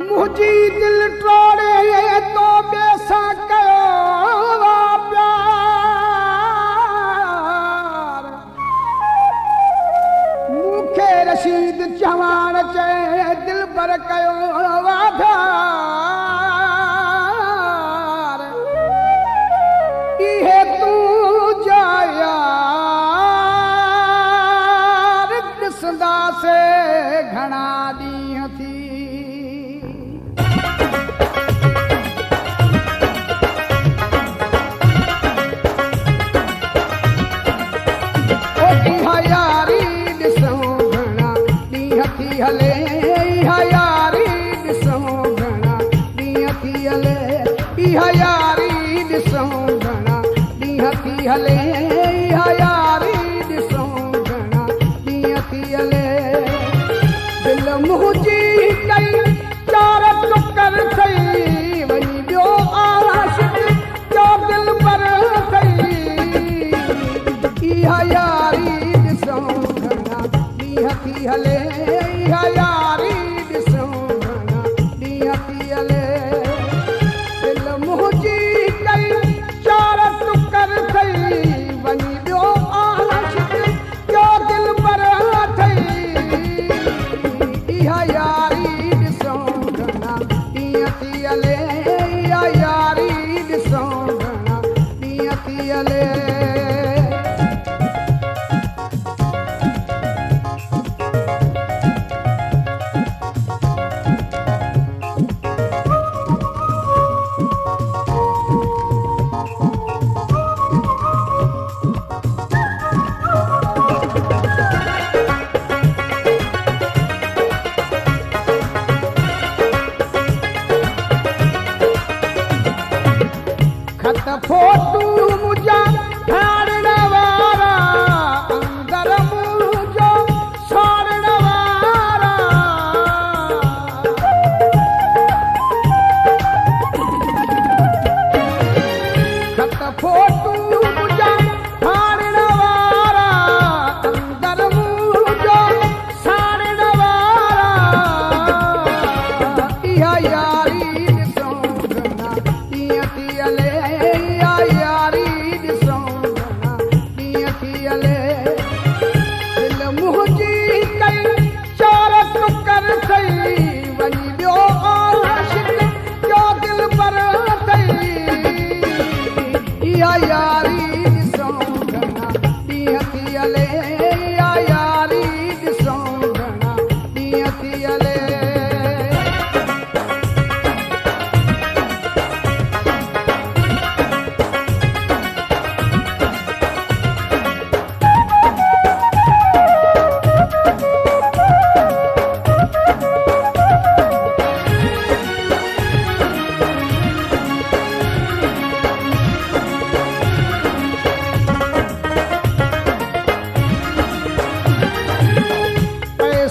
मुझी दिल टोड़े तो बेसा कयो प्यार मुखे रशीद चवाण चे दिल पर कयो आधार इहे तू यार दिसंदा से घणा ॾींहं थी हले इहा यारी ॾिसूं घणा ॾींहं थी हले इहा यारी ॾिसूं घणा ॾींहं थी हले इहा यारी ॾिसूं घणा ॾींहं थी हले दिल मुंहिंजी कई चार टुकर थई वञी ॿियो आशिक़ जो दिल पर थई इहा यारी ॾिसूं घणा ॾींहं थी हले इहा यारी ॾिसूं घणा ॾींहं थी हले दिल मुंहिंजी कई चार टुकर थई वञी ॿियो आशिक़ जो दिल पर थई इहा यारी ॾिसूं घणा ॾींहं थी हले इहा यारी ॾिसूं घणा ॾींहं थी हले फोटू मुझा ठारण वारा अंदर मुझो छोड़ण वारा खत फोटू मुझा ठारण वारा अंदर मुझो छोड़ण वारा इहा यारी ॾिसूं घणा ॾींहं थी हले यारी ॾिसूं घणा ॾींहं थी हले इहा यारी ॾिसूं घणा ॾींहं थी हले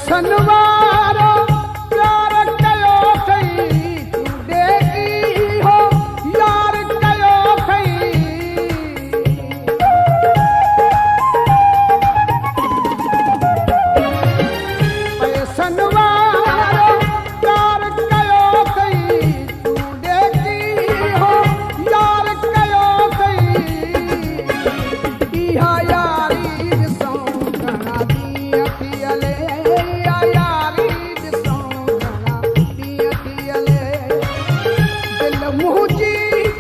सनवारो प्यार कयो थई तू ॾेई हो यार कयो थई सनवारो प्यार कयो थई तू ॾेई हो यार कयो थई इहा यारी ॾिसूं घणा ॾींहं थी हले मुंहिंजी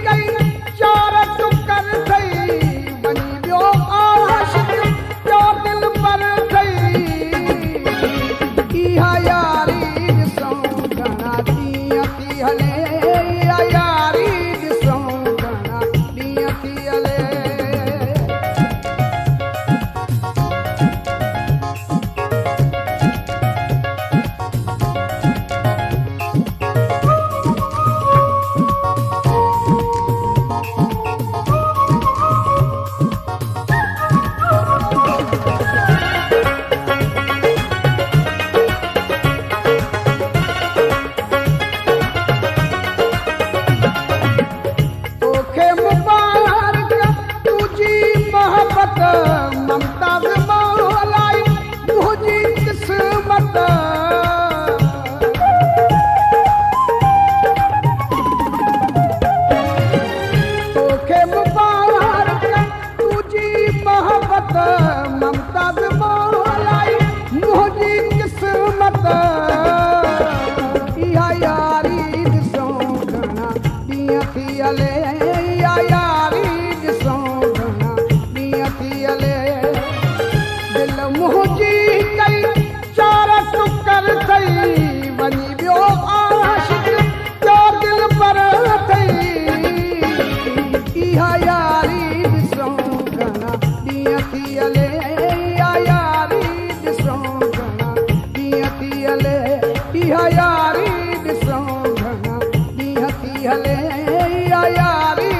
कई चार टुकर थई वञी ॿियो आशिक़ जो दिल पर थई इहा त इहा यारी ॾिसूं घणा ॾींहं थी हले इहा यारी ॾिसूं घणा ॾींहं थी हले दिल मुंहिंजी कई चार टुकर थई वञी वियो आशिक़ जो दिल पर थई इहा यारी ॾिसूं घणा ॾींहं थी हले इहा यारी ॾिसूं घणा ॾींहं थी हले इहा यारी ॾिसूं घणा ॾींहं थी हले इहा यारी